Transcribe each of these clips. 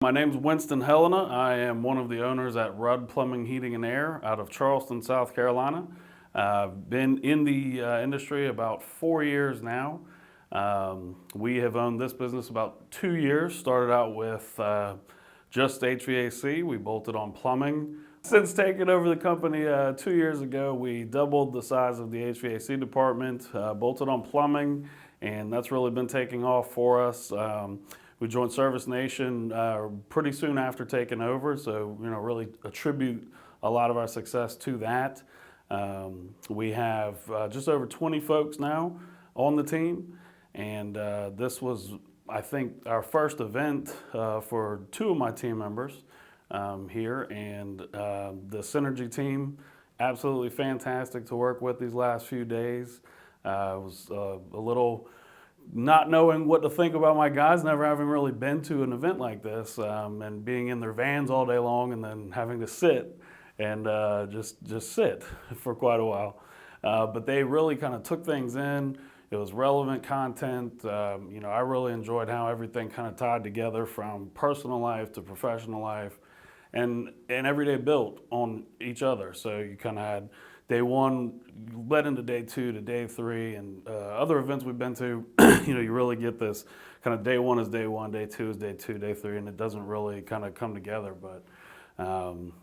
My name's Winston Helena. I am one of the owners at Rudd Plumbing, Heating and Air out of Charleston, South Carolina. I've been in the industry about 4 years now. We have owned this business about 2 years. Started out with just HVAC. We bolted on plumbing. Since taking over the company 2 years ago, we doubled the size of the HVAC department, bolted on plumbing, and that's really been taking off for us. We joined Service Nation pretty soon after taking over, so really attribute a lot of our success to that. We have just over 20 folks now on the team, and this was, I think, our first event for two of my team members here, and the Synergy team, absolutely fantastic to work with these last few days. It was a little not knowing what to think about my guys, never having really been to an event like this, and being in their vans all day long and then having to sit and just sit for quite a while. But they really kind of took things in. It was relevant content. I really enjoyed how everything kind of tied together from personal life to professional life, and every day built on each other. So you kind of had day one led into day two to day three, and other events we've been to, you really get this kind of day one is day one, day two is day two, day three, and it doesn't really kind of come together. But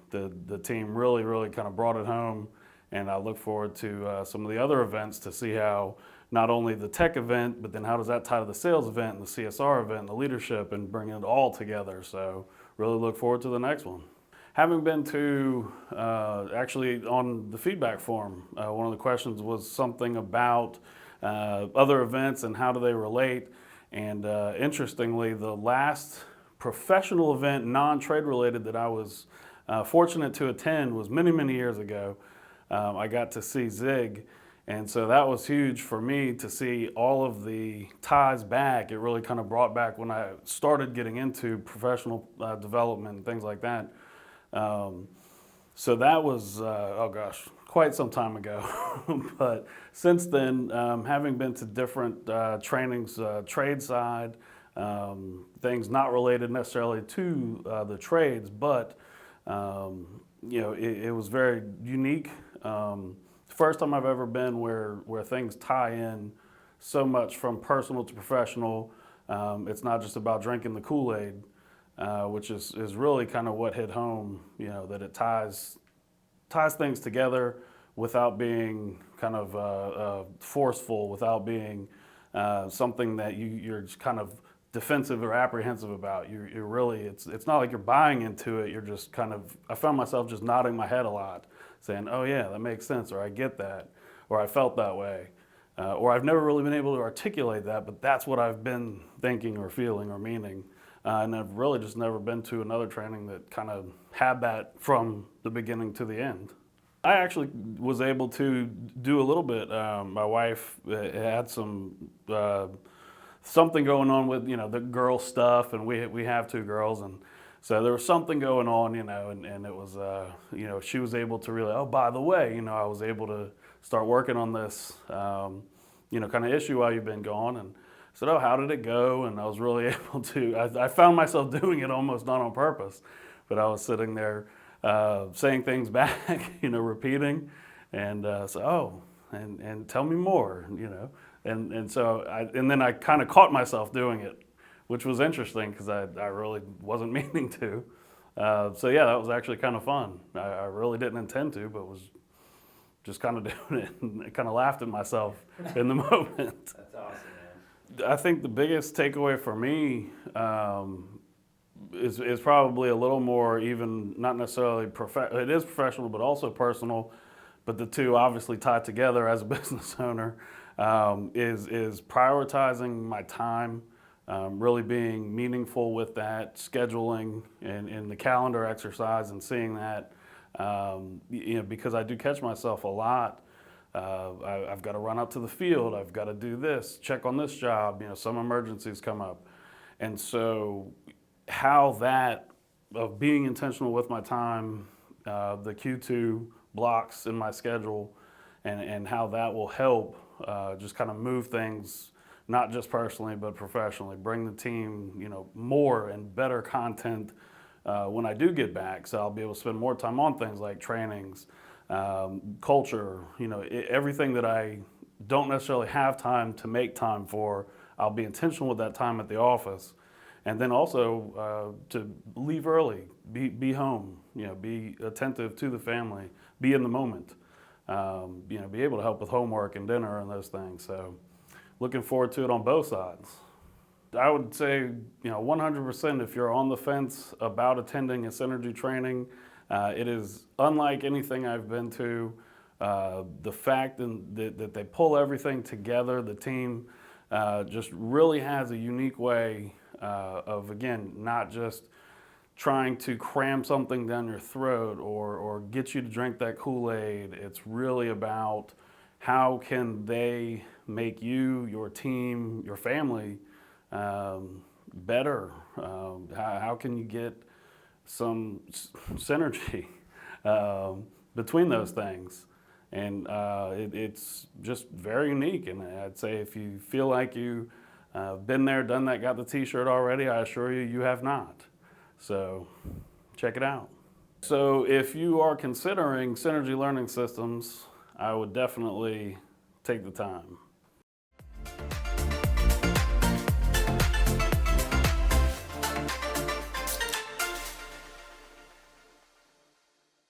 the team really kind of brought it home, and I look forward to some of the other events to see how not only the tech event, but then how does that tie to the sales event and the CSR event and the leadership and bringing it all together. So really look forward to the next one. Having been to, actually on the feedback form, one of the questions was something about other events and how do they relate. And interestingly, the last professional event, non-trade related, that I was fortunate to attend was many years ago. I got to see Zig. And so that was huge for me to see all of the ties back. It really kind of brought back when I started getting into professional development and things like that. So that was, oh gosh, quite some time ago. But since then, having been to different trainings, trade side, things not related necessarily to the trades, but it was very unique. First time I've ever been where things tie in so much from personal to professional. It's not just about drinking the Kool-Aid. Which is really kind of what hit home, that it ties things together without being kind of forceful, without being something that you're just kind of defensive or apprehensive about. You're really, it's not like you're buying into it, you're just kind of, I found myself just nodding my head a lot, saying, oh yeah, that makes sense, or I get that, or I felt that way. Or I've never really been able to articulate that, but that's what I've been thinking or feeling or meaning. And I've really just never been to another training that kind of had that from the beginning to the end. I actually was able to do a little bit. My wife had something going on with the girl stuff, and we have two girls, and so there was something going on, and it was she was able to really, oh, by the way, I was able to start working on this kind of issue while you've been gone. And I said, oh, how did it go? And I was really able to, I found myself doing it almost not on purpose, but I was sitting there saying things back, repeating, and so, oh, and tell me more, and so and then I kind of caught myself doing it, which was interesting because I really wasn't meaning to. So yeah, that was actually kind of fun. I really didn't intend to, but was just kind of doing it, and I kind of laughed at myself in the moment. That's awesome. I think the biggest takeaway for me is probably a little more, even not necessarily it is professional, but also personal, but the two obviously tied together as a business owner, is prioritizing my time, really being meaningful with that, scheduling and the calendar exercise and seeing that, because I do catch myself a lot. I've got to run out to the field, I've got to do this, check on this job, some emergencies come up. And so how that, of being intentional with my time, the Q2 blocks in my schedule, and how that will help just kind of move things not just personally, but professionally. Bring the team, more and better content when I do get back. So I'll be able to spend more time on things like trainings, culture, everything that I don't necessarily have time to make time for. I'll be intentional with that time at the office. And then also to leave early, be home, be attentive to the family, be in the moment, be able to help with homework and dinner and those things. So looking forward to it on both sides. I would say, 100% if you're on the fence about attending a Synergy training, it is unlike anything I've been to. The fact that they pull everything together, the team just really has a unique way of, again, not just trying to cram something down your throat or get you to drink that Kool-Aid. It's really about how can they make you, your team, your family better? How can you get some synergy between those things? And it's just very unique. And I'd say if you feel like you've been there, done that, got the t-shirt already, I assure you, you have not. So check it out. So if you are considering Synergy Learning Systems, I would definitely take the time.